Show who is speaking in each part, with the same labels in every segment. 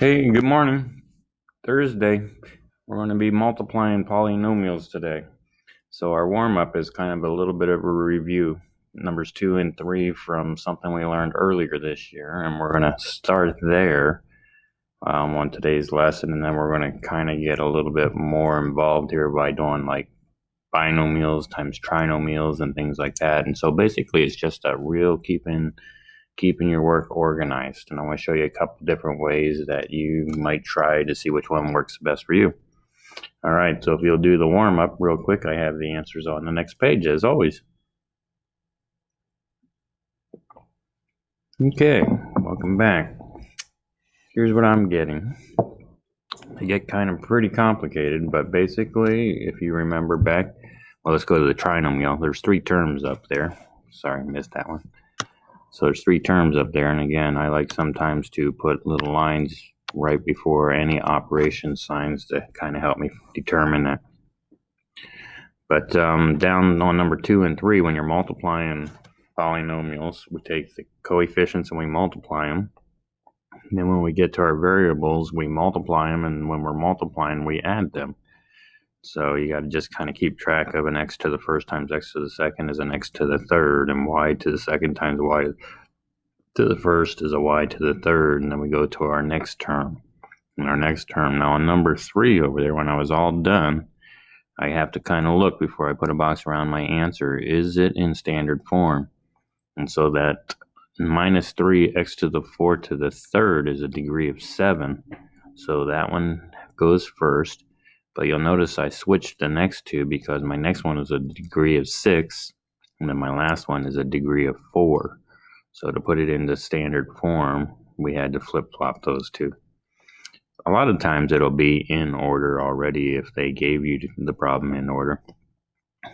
Speaker 1: Hey, good morning. Thursday. We're going to be multiplying polynomials today. So our warm-up is kind of a little bit of a review. Numbers 2 and 3 from something we learned earlier this year. And we're going to start there on today's lesson. And then we're going to kind of get a little bit more involved here by doing like binomials times trinomials and things like that. And so basically it's just a real keeping your work organized. And I want to show you a couple different ways that you might try to see which one works best for you. All right, so if you'll do the warm-up real quick, I have the answers on the next page, as always. Okay, welcome back. Here's what I'm getting. They get kind of pretty complicated, but basically, if you remember back, well, let's go to the trinomial. There's 3 terms up there. Sorry, missed that one. So there's 3 terms up there, and again, I like sometimes to put little lines right before any operation signs to kind of help me determine that. But down on number 2 and 3, when you're multiplying polynomials, we take the coefficients and we multiply them. And then when we get to our variables, we multiply them, and when we're multiplying, we add them. So you got to just kind of keep track of an x to the first times x to the second is an x to the third, and y to the second times y to the first is a y to the third, and then we go to our next term. And our next term, now on number 3 over there, when I was all done, I have to kind of look before I put a box around my answer. Is it in standard form? And so that minus 3x to the 4 to the third is a degree of 7. So that one goes first. But you'll notice I switched the next two because my next one is a degree of 6, and then my last one is a degree of 4. So to put it into standard form, we had to flip-flop those two. A lot of times it'll be in order already if they gave you the problem in order.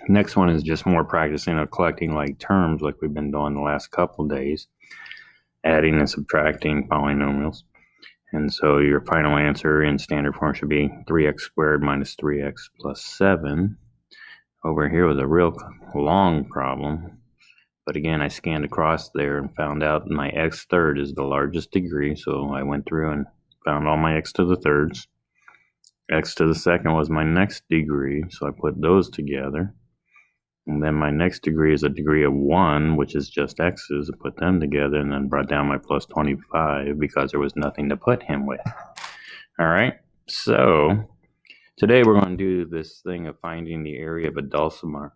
Speaker 1: Next one is just more practicing of collecting like terms like we've been doing the last couple days, adding and subtracting polynomials. And so your final answer in standard form should be 3x squared minus 3x plus 7. Over here was a real long problem. But again, I scanned across there and found out my x third is the largest degree. So I went through and found all my x to the thirds. X to the second was my next degree. So I put those together. And then my next degree is a degree of 1, which is just x's. I put them together and then brought down my plus 25 because there was nothing to put him with. All right, so today we're going to do this thing of finding the area of a dulcimer.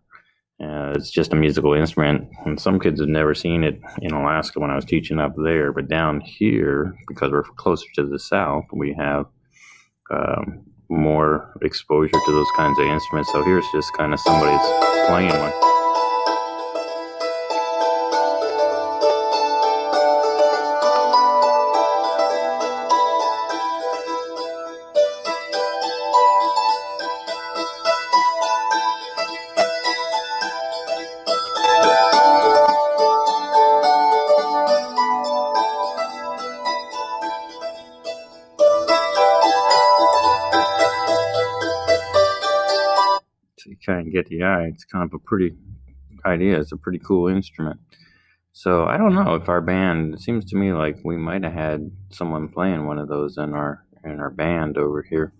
Speaker 1: It's just a musical instrument, and some kids have never seen it in Alaska when I was teaching up there. But down here, because we're closer to the south, we have more exposure to those kinds of instruments. So here's just kind of somebody that's playing one. So you kind of get the eye. It's kind of a pretty idea. It's a pretty cool instrument. So I don't know if our band, it seems to me like we might have had someone playing one of those in our band over here.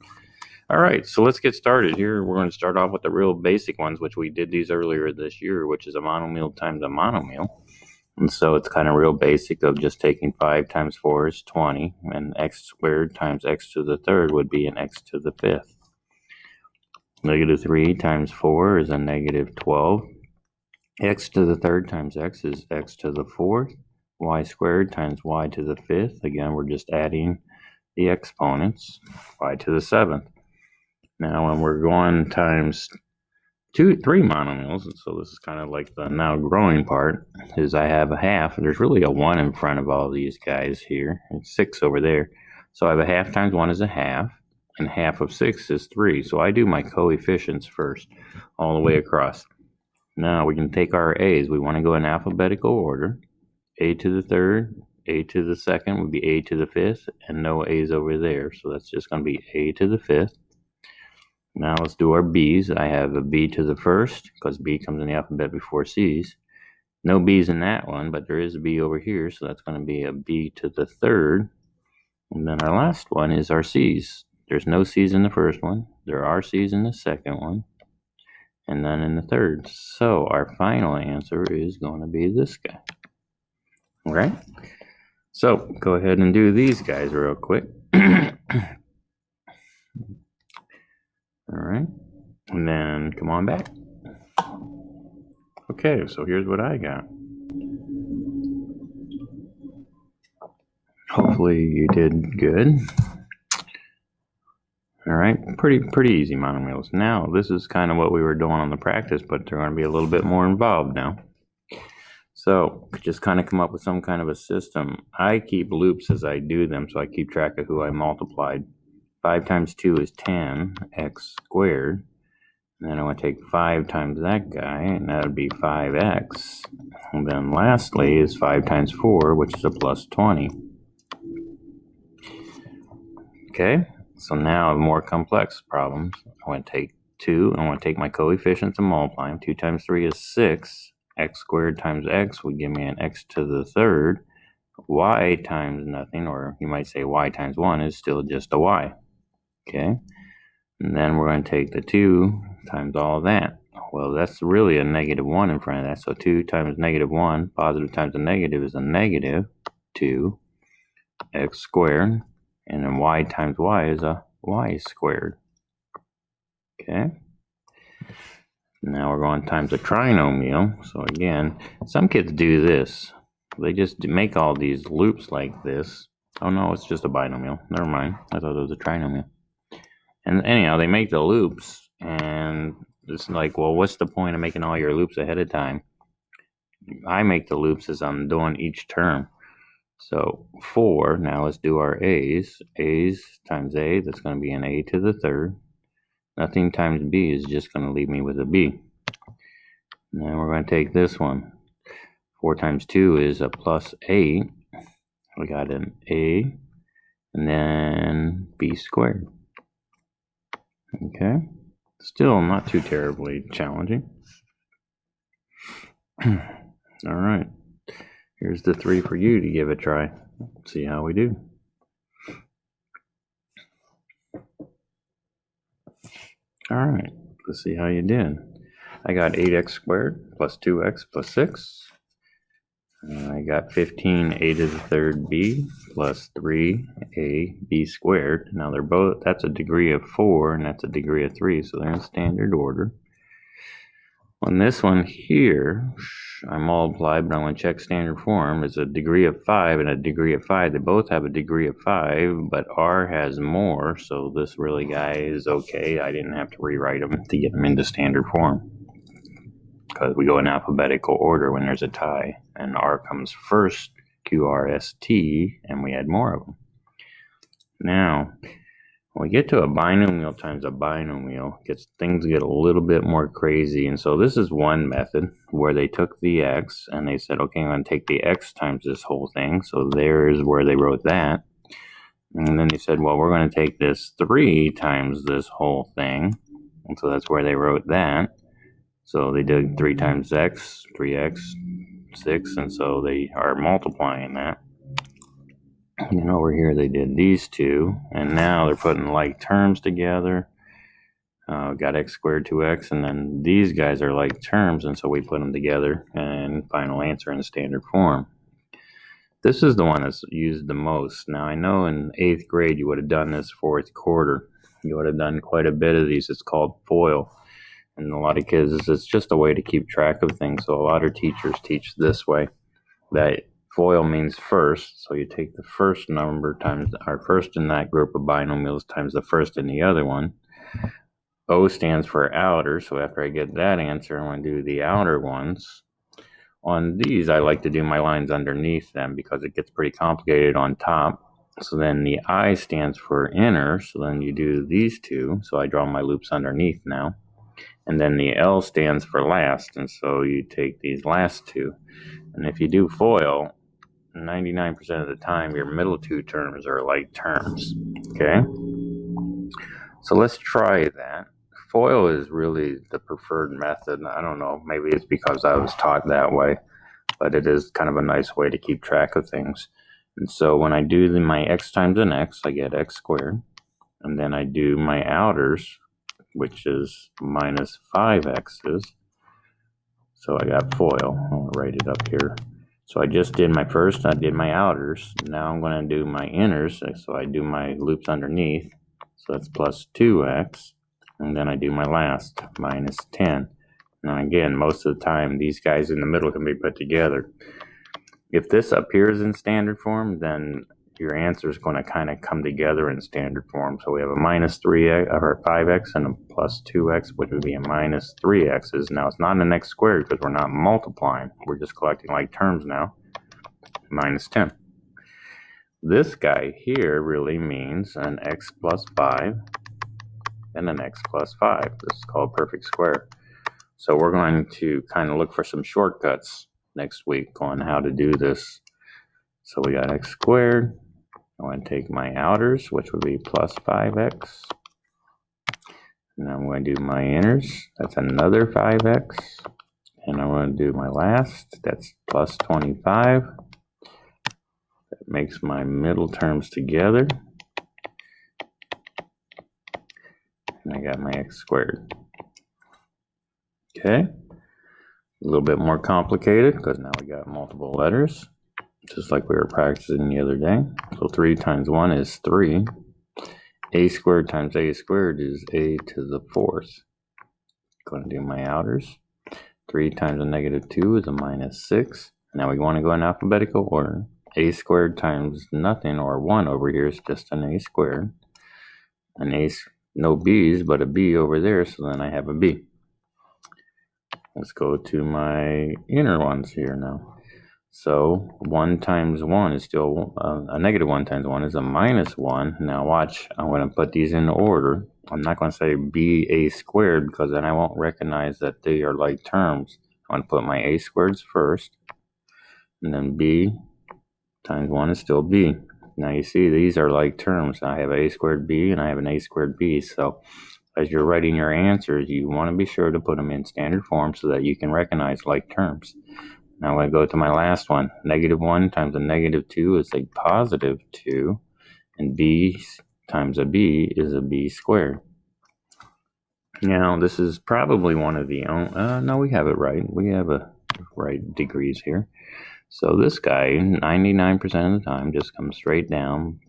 Speaker 1: All right, so let's get started here. We're going to start off with the real basic ones, which we did these earlier this year, which is a monomial times a monomial. And so it's kind of real basic of just taking 5 times 4 is 20, and x squared times x to the third would be an x to the fifth. Negative 3 times 4 is a negative 12. X to the third times x is x to the fourth. Y squared times y to the fifth. Again, we're just adding the exponents. Y to the seventh. Now, when we're going times 3 monomials, and so this is kind of like the now growing part, is I have a half. There's really a 1 in front of all these guys here. It's 6 over there. So I have a half times 1 is a half, and half of 6 is 3. So I do my coefficients first, all the way across. Now we can take our a's. We want to go in alphabetical order. A to the third, a to the second would be a to the fifth, and no a's over there. So that's just going to be a to the fifth. Now let's do our b's. I have a b to the first, because b comes in the alphabet before c's. No b's in that one, but there is a b over here, so that's going to be a b to the third. And then our last one is our c's. There's no c's in the first one. There are c's in the second one. And then in the third. So our final answer is going to be this guy. All right? So go ahead and do these guys real quick. All right. And then come on back. Okay, so here's what I got. Hopefully you did good. All right, pretty easy monomials. Now, this is kind of what we were doing on the practice, but they're going to be a little bit more involved now. So just kind of come up with some kind of a system. I keep loops as I do them, so I keep track of who I multiplied. 5 times 2 is 10, x squared. And then I want to take 5 times that guy, and that would be 5x. And then lastly is 5 times 4, which is a plus 20. Okay, so now the more complex problems, I want to take 2, I want to take my coefficients and multiply them. 2 times 3 is 6. X squared times x would give me an x to the third. Y times nothing, or you might say y times 1 is still just a y. Okay, and then we're going to take the 2 times all of that. Well, that's really a negative 1 in front of that. So 2 times negative 1, positive times a negative is a negative 2 x squared. And then y times y is a y squared. Okay. Now we're going times a trinomial. So again, some kids do this. They just make all these loops like this. Oh no, it's just a binomial. Never mind. I thought it was a trinomial. And anyhow, they make the loops, and it's like, well, what's the point of making all your loops ahead of time? I make the loops as I'm doing each term. So 4, now let's do our a's. A's times a, that's going to be an a to the third. Nothing times b is just going to leave me with a b. And then we're going to take this one. 4 times 2 is a plus 8. We got an a, and then b squared. Okay, still not too terribly challenging. All right, here's the 3 for you to give a try. See how we do. All right, let's see how you did. I got 8x squared plus 2x plus 6. I got 15a to the third b plus 3a b squared. Now they're both, that's a degree of 4 and that's a degree of 3, so they're in standard order. On this one here, I multiplied, but I want to check standard form. It's a degree of 5 and a degree of 5. They both have a degree of 5, but R has more, so this really guy is okay. I didn't have to rewrite them to get them into standard form, because we go in alphabetical order when there's a tie, and R comes first, Q, R, S, T, and we add more of them. Now, when we get to a binomial times a binomial, things get a little bit more crazy. And so this is one method where they took the x and they said, okay, I'm going to take the x times this whole thing. So there's where they wrote that. And then they said, well, we're going to take this 3 times this whole thing. And so that's where they wrote that. So they did 3 times x, 3x, 6. And so they are multiplying that. And over here they did these two, and now they're putting like terms together. Got x squared 2x, and then these guys are like terms, and so we put them together and final answer in standard form. This is the one that's used the most. Now I know in 8th grade you would have done this 4th quarter. You would have done quite a bit of these. It's called FOIL. And a lot of kids, it's just a way to keep track of things. So a lot of teachers teach this way, that FOIL means first, so you take the first number times our first in that group of binomials times the first in the other one. O stands for outer, so after I get that answer, I'm going to do the outer ones. On these, I like to do my lines underneath them because it gets pretty complicated on top. So then the I stands for inner, so then you do these two, so I draw my loops underneath now. And then the L stands for last, and so you take these last two. And if you do FOIL, 99% of the time, your middle two terms are like terms, okay? So let's try that. FOIL is really the preferred method. I don't know, maybe it's because I was taught that way, but it is kind of a nice way to keep track of things. And so when I do my x times an x, I get x squared. And then I do my outers, which is minus 5x's. So I got FOIL. I'll write it up here. So I just did my first, I did my outers. Now I'm going to do my inners. So I do my loops underneath. So that's plus 2x. And then I do my last, minus 10. Now again, most of the time, these guys in the middle can be put together. If this appears in standard form, then your answer is going to kind of come together in standard form. So we have a minus 3x or 5x and a plus 2x, which would be a minus 3x's. Now it's not an x squared because we're not multiplying. We're just collecting like terms now. Minus 10. This guy here really means an x plus 5 and an x plus 5. This is called perfect square. So we're going to kind of look for some shortcuts next week on how to do this. So we got x squared. I'm going to take my outers, which would be plus 5x. And I'm going to do my inners. That's another 5x. And I'm going to do my last. That's plus 25. That makes my middle terms together. And I got my x squared. Okay. A little bit more complicated because now we got multiple letters, just like we were practicing the other day. So 3 times 1 is 3. A squared times a squared is a to the 4th. Going to do my outers. 3 times a negative 2 is a minus 6. Now we want to go in alphabetical order. A squared times nothing, or 1 over here, is just an a squared. An a, no b's, but a b over there, so then I have a b. Let's go to my inner ones here now. So 1 times 1 is still, a negative 1 times 1 is a minus 1. Now watch, I'm going to put these in order. I'm not going to say b a squared because then I won't recognize that they are like terms. I'm going to put my a squareds first. And then b times 1 is still b. Now you see these are like terms. I have a squared b and I have an a squared b. So as you're writing your answers, you want to be sure to put them in standard form so that you can recognize like terms. Now I'm going to go to my last one. Negative 1 times a negative 2 is a positive 2. And b times a b is a b squared. Now this is probably one of the, no, we have it right. We have a right degrees here. So this guy, 99% of the time, just comes straight down.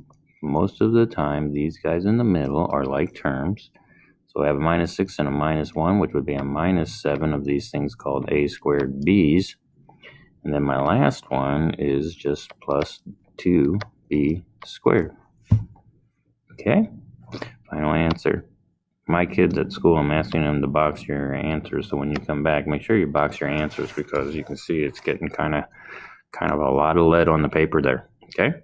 Speaker 1: Most of the time, these guys in the middle are like terms. So I have a minus 6 and a minus 1, which would be a minus 7 of these things called a squared b's. And then my last one is just plus 2b squared. Okay, final answer. My kids at school, I'm asking them to box your answers. So when you come back, make sure you box your answers because you can see it's getting kind of a lot of lead on the paper there. Okay.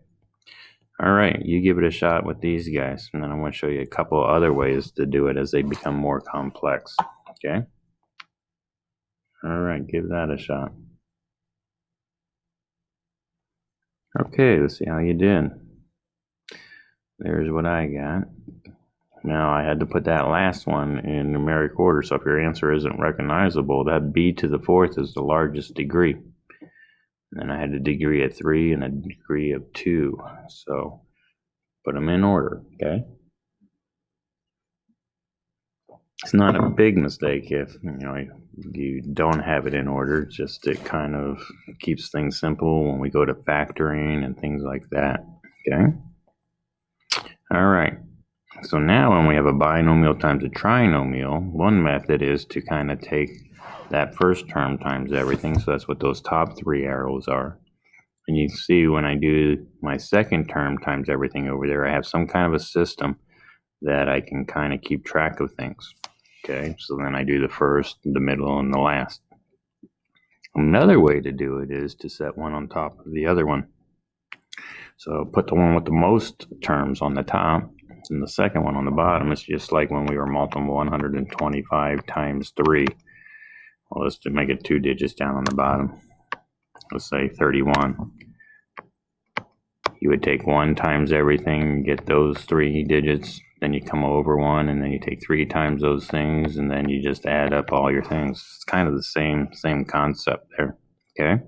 Speaker 1: All right, you give it a shot with these guys, and then I'm going to show you a couple of other ways to do it as they become more complex. Okay. All right, give that a shot. Okay, let's see how you did. There's what I got. Now I had to put that last one in numeric order, so if your answer isn't recognizable, that b to the 4th is the largest degree. And then I had a degree of 3 and a degree of 2. So put them in order, okay? It's not a big mistake if you don't have it in order. It's just it kind of keeps things simple when we go to factoring and things like that, okay? All right. So now when we have a binomial times a trinomial, one method is to kind of take that first term times everything. So that's what those top 3 arrows are. And you see when I do my second term times everything over there, I have some kind of a system that I can kind of keep track of things. Okay, so then I do the first, the middle, and the last. Another way to do it is to set one on top of the other one. So put the one with the most terms on the top, and the second one on the bottom. It's just like when we were multiplying 125 times 3. Well, let's make it 2 digits down on the bottom. Let's say 31. You would take 1 times everything, get those 3 digits, then you come over 1, and then you take 3 times those things, and then you just add up all your things. It's kind of the same concept there, okay?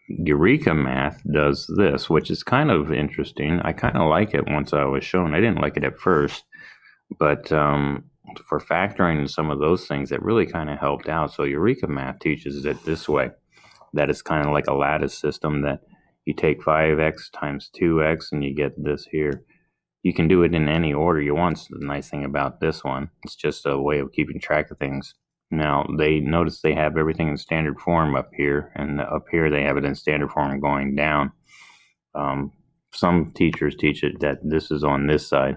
Speaker 1: Eureka Math does this, which is kind of interesting. I kind of like it once I was shown. I didn't like it at first, but for factoring and some of those things, it really kind of helped out. So Eureka Math teaches it this way, that it's kind of like a lattice system, that you take 5x times 2x and you get this here. You can do it in any order you want. So the nice thing about this one, it's just a way of keeping track of things. Now, they notice they have everything in standard form up here, and up here they have it in standard form going down. Some teachers teach it that this is on this side.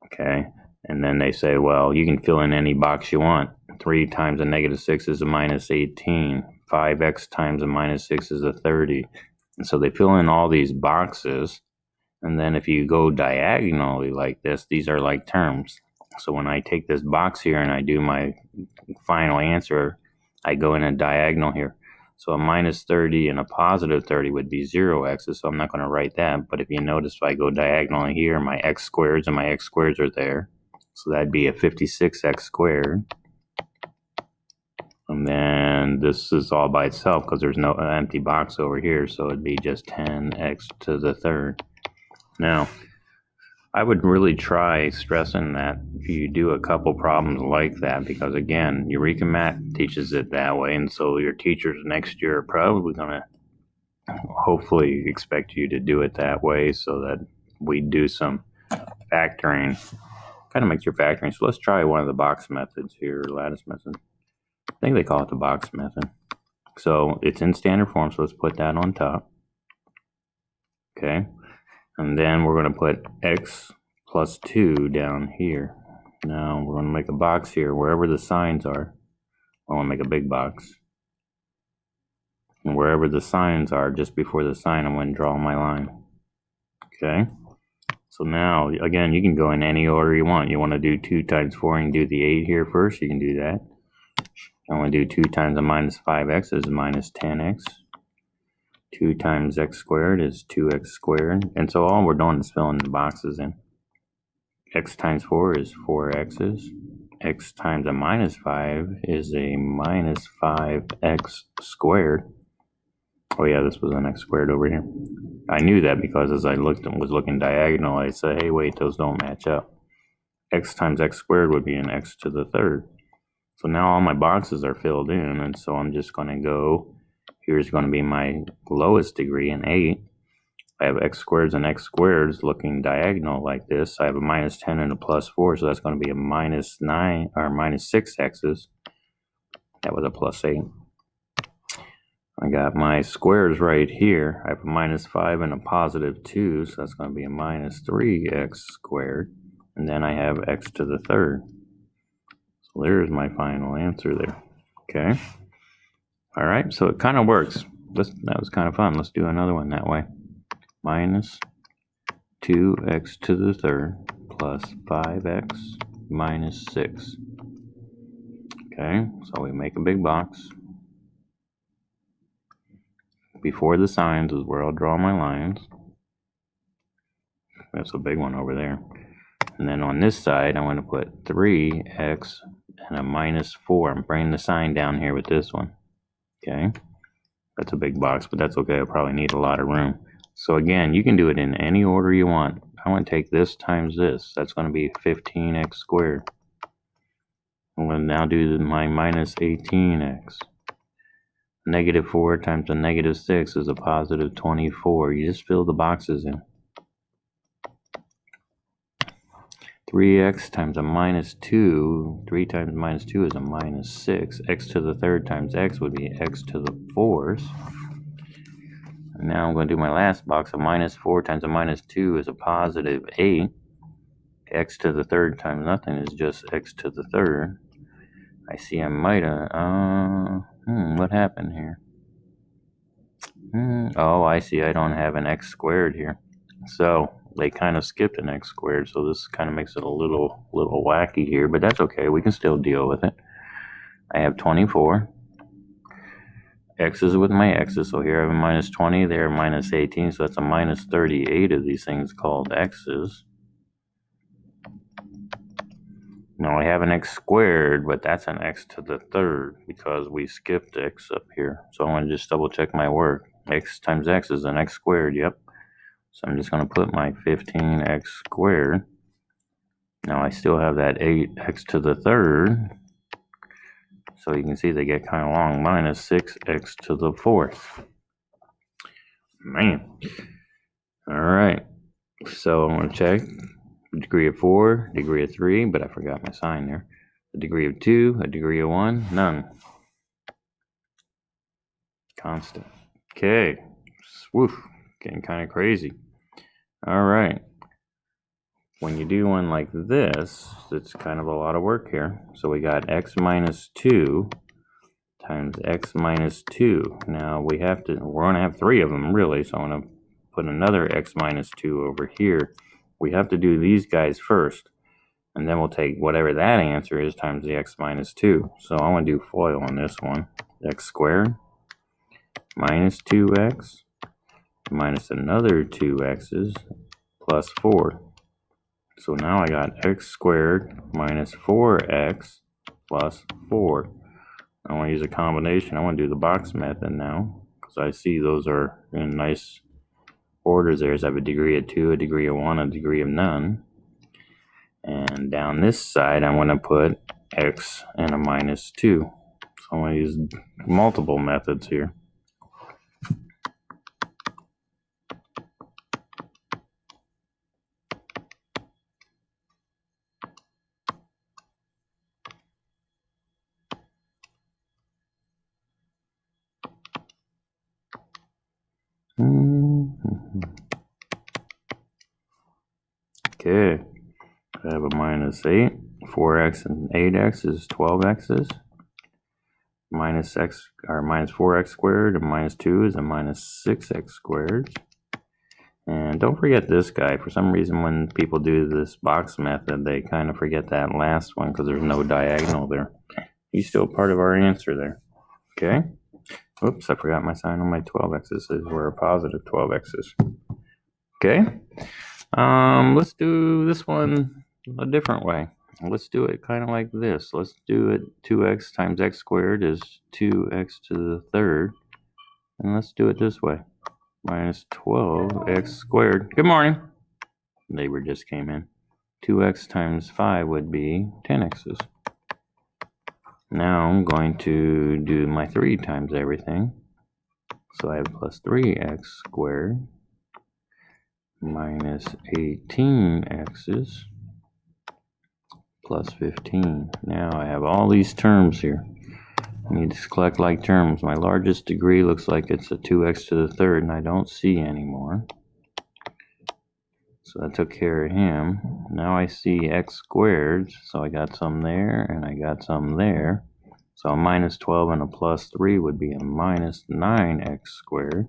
Speaker 1: Okay, and then they say, well, you can fill in any box you want. 3 times a negative 6 is a minus 18. 5x times a minus 6 is a 30. And so they fill in all these boxes, and then if you go diagonally like this, these are like terms. So when I take this box here and I do my final answer, I go in a diagonal here. So a minus 30 and a positive 30 would be 0x's, so I'm not going to write that. But if you notice, if I go diagonally here, my x squareds and my x squareds are there. So that'd be a 56x squared. And then this is all by itself because there's no empty box over here, so it'd be just 10x to the third. Now, I would really try stressing that if you do a couple problems like that, because again, Eureka Math teaches it that way, and so your teachers next year are probably going to hopefully expect you to do it that way, so that we do some factoring. Kind of makes your factoring. So let's try one of the box methods here, lattice method. I think they call it the box method. So it's in standard form, so let's put that on top. Okay. And then we're going to put x plus 2 down here. Now we're going to make a box here wherever the signs are. I want to make a big box. And wherever the signs are, just before the sign, I'm going to draw my line. Okay. So now, again, you can go in any order you want. You want to do 2 times 4 and do the 8 here first, you can do that. I want to do 2 times a minus 5x is minus 10x. 2 times x squared is 2x squared. And so all we're doing is filling the boxes in. X times 4 is 4x's. X times a minus 5 is a minus 5x squared. Oh yeah, this was an x squared over here. I knew that because as I was looking diagonal, I said, hey, wait, those don't match up. X times x squared would be an x to the third. So now all my boxes are filled in, and so I'm just going to go, here's going to be my lowest degree, an 8. I have x squareds and x squareds looking diagonal like this. I have a minus 10 and a plus 4, so that's going to be a minus 9 or minus 6x's. That was a plus 8. I got my squares right here. I have a minus 5 and a positive 2, so that's going to be a minus 3x squared. And then I have x to the third. So there's my final answer there. Okay. All right, so it kind of works. That was kind of fun. Let's do another one that way. Minus 2x to the third plus 5x minus 6. Okay, so we make a big box. Before the signs is where I'll draw my lines. That's a big one over there. And then on this side, I want to put 3x and a minus 4. I'm bringing the sign down here with this one. Okay, that's a big box, but that's okay. I'll probably need a lot of room. So again, you can do it in any order you want. I want to take this times this. That's going to be 15x squared. I'm going to now do my minus 18x. Negative 4 times a negative 6 is a positive 24. You just fill the boxes in. 3x times a minus 2. 3 times minus 2 is a minus 6. X to the third times x would be x to the fourth. And now I'm going to do my last box. A minus 4 times a minus 2 is a positive 8. X to the third times nothing is just x to the third. I see I might have... what happened here? Oh, I see. I don't have an x squared here. So they kind of skipped an x squared, so this kind of makes it a little wacky here, but that's okay. We can still deal with it. I have 24. X's with my x's, so here I have a minus 20, there minus 18, so that's a minus 38 of these things called x's. Now I have an x squared, but that's an x to the third because we skipped x up here. So I want to just double check my work. X times x is an x squared, yep. So I'm just going to put my 15x squared. Now I still have that 8x to the third. So you can see they get kind of long. Minus 6x to the fourth. Man. All right. So I'm going to check. Degree of 4, degree of 3, but I forgot my sign there. A degree of 2, a degree of 1, none. Constant. Okay. Woof. Getting kind of crazy. All right. When you do one like this, it's kind of a lot of work here. So we got x minus 2 times x minus 2. Now we're going to have 3 of them really, so I'm going to put another x minus 2 over here. We have to do these guys first, and then we'll take whatever that answer is times the x minus 2. So I want to do FOIL on this one. X squared minus 2x minus another 2x's plus 4. So now I got x squared minus 4x plus 4. I want to use a combination. I want to do the box method now because I see those are in nice orders there. So I have a degree of 2, a degree of 1, a degree of none. And down this side, I want to put x and a minus 2. So I'm going to use multiple methods here. Okay, I have a minus 8. 4x and 8x is 12x's. Minus x or minus 4x squared and minus 2 is a minus 6x squared. And don't forget this guy. For some reason, when people do this box method, they kind of forget that last one because there's no diagonal there. He's still part of our answer there. Okay. Oops, I forgot my sign on my 12x's. We're a positive 12x's. Okay. Let's do this one a different way. Let's do it kind of like this. Let's do it 2x times x squared is 2x to the third. And let's do it this way. Minus 12x squared. Good morning. Neighbor just came in. 2x times 5 would be 10x's. Now I'm going to do my 3 times everything. So I have plus 3x squared minus 18x's plus 15. Now I have all these terms here. I need to collect like terms. My largest degree looks like it's a 2x to the third, and I don't see anymore. So that took care of him. Now I see x squared, so I got some there, and I got some there. So a minus 12 and a plus 3 would be a minus 9x squared.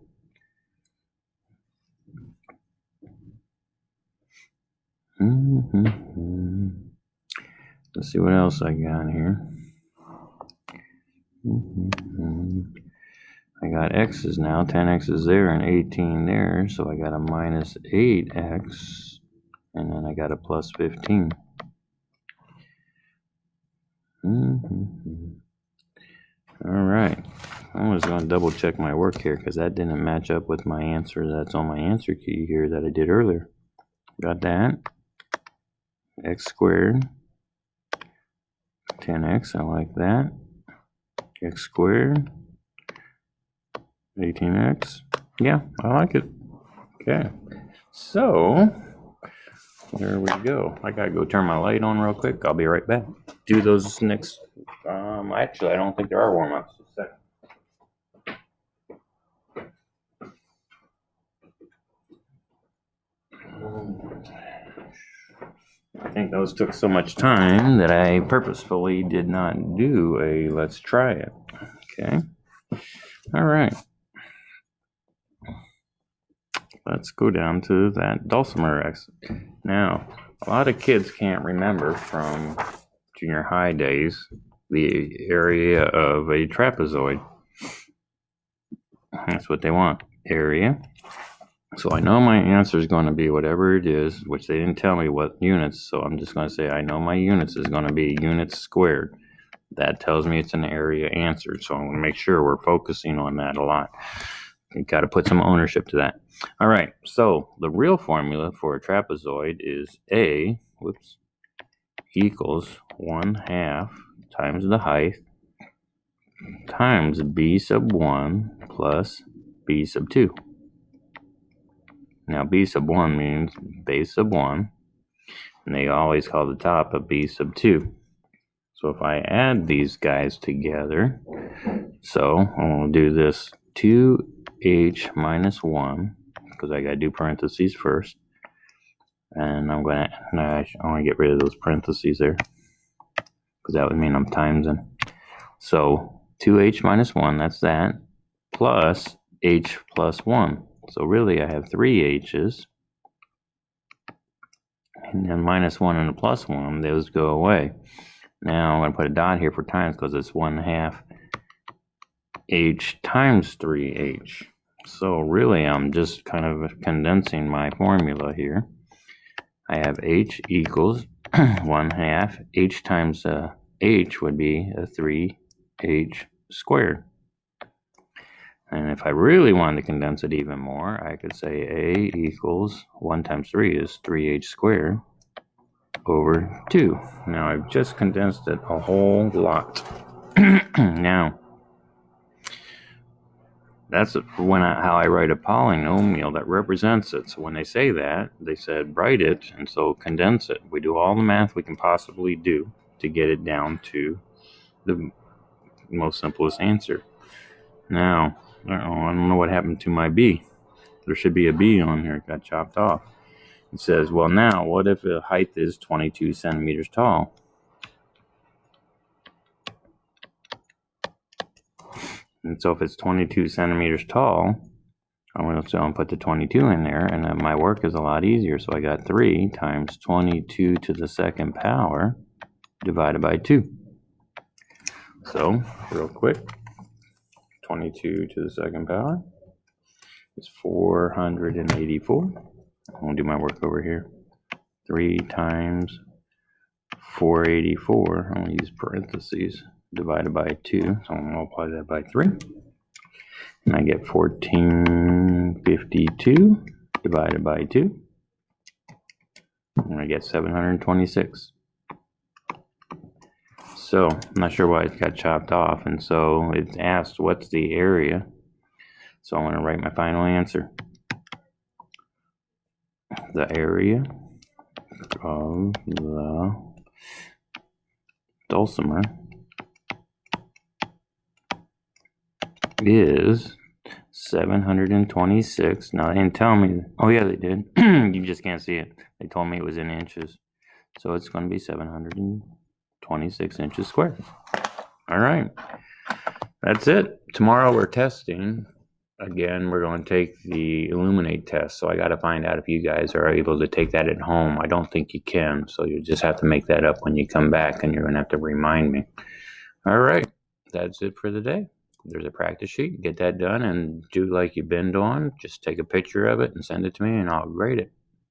Speaker 1: Let's see what else I got here. I got x's now, 10x is there and 18 there, so I got a minus 8x, and then I got a plus 15. All right, I'm just going to double check my work here because that didn't match up with my answer that's on my answer key here that I did earlier. Got that. X squared, 10x, I like that. X squared, 18x. Yeah, I like it. Okay, so there we go. I gotta go turn my light on real quick. I'll be right back. Do those next. Actually, I don't think there are warm-ups. I think those took so much time that I purposefully did not do a let's try it. Okay. All right. Let's go down to that Dulcimer X. Now, a lot of kids can't remember from junior high days the area of a trapezoid. That's what they want. Area So I know my answer is going to be whatever it is, which they didn't tell me what units, so I'm just going to say I know my units is going to be units squared. That tells me it's an area answered, so I'm going to make sure we're focusing on that a lot. You got to put some ownership to that. All right, so the real formula for a trapezoid is A, equals 1/2 times the height times B sub 1 plus B sub 2. Now, B sub 1 means base sub 1, and they always call the top a B sub 2. So if I add these guys together, so I'm going to do this 2h minus 1, because I got to do parentheses first. And I'm going to, I want to get rid of those parentheses there, because that would mean I'm timesing. So 2h minus 1, that's that, plus h plus 1. So really I have 3 h's, and then minus 1 and a plus 1, those go away. Now I'm going to put a dot here for times because it's 1/2 h times 3h. So really I'm just kind of condensing my formula here. I have h equals 1/2 h times h would be a 3h squared. And if I really wanted to condense it even more, I could say a equals 1 times 3 is 3h squared over 2. Now I've just condensed it a whole lot. Now, that's how I write a polynomial that represents it. So when they say that, they said write it, and so condense it. We do all the math we can possibly do to get it down to the most simplest answer. Now, I don't know what happened to my B. There should be a B on here. It got chopped off. It says, well, now, what if the height is 22 centimeters tall? And so if it's 22 centimeters tall, I'm going to put the 22 in there, and then my work is a lot easier. So I got 3 times 22 to the second power divided by 2. So, real quick, 22 to the second power is 484. I'm going to do my work over here. 3 times 484, I'm going to use parentheses, divided by 2. So I'm going to multiply that by 3. And I get 1452 divided by 2. And I get 726. So I'm not sure why it got chopped off. And so it's asked what's the area. So I'm going to write my final answer. The area of the Dulcimer is 726. Now, they didn't tell me. Oh, yeah, they did. You just can't see it. They told me it was in inches. So it's going to be 726 inches squared. All right. That's it. Tomorrow we're testing. Again, we're going to take the Illuminate test. So I got to find out if you guys are able to take that at home. I don't think you can. So you just have to make that up when you come back, and you're going to have to remind me. All right. That's it for the day. There's a practice sheet. Get that done and do like you've been doing. Just take a picture of it and send it to me, and I'll grade it.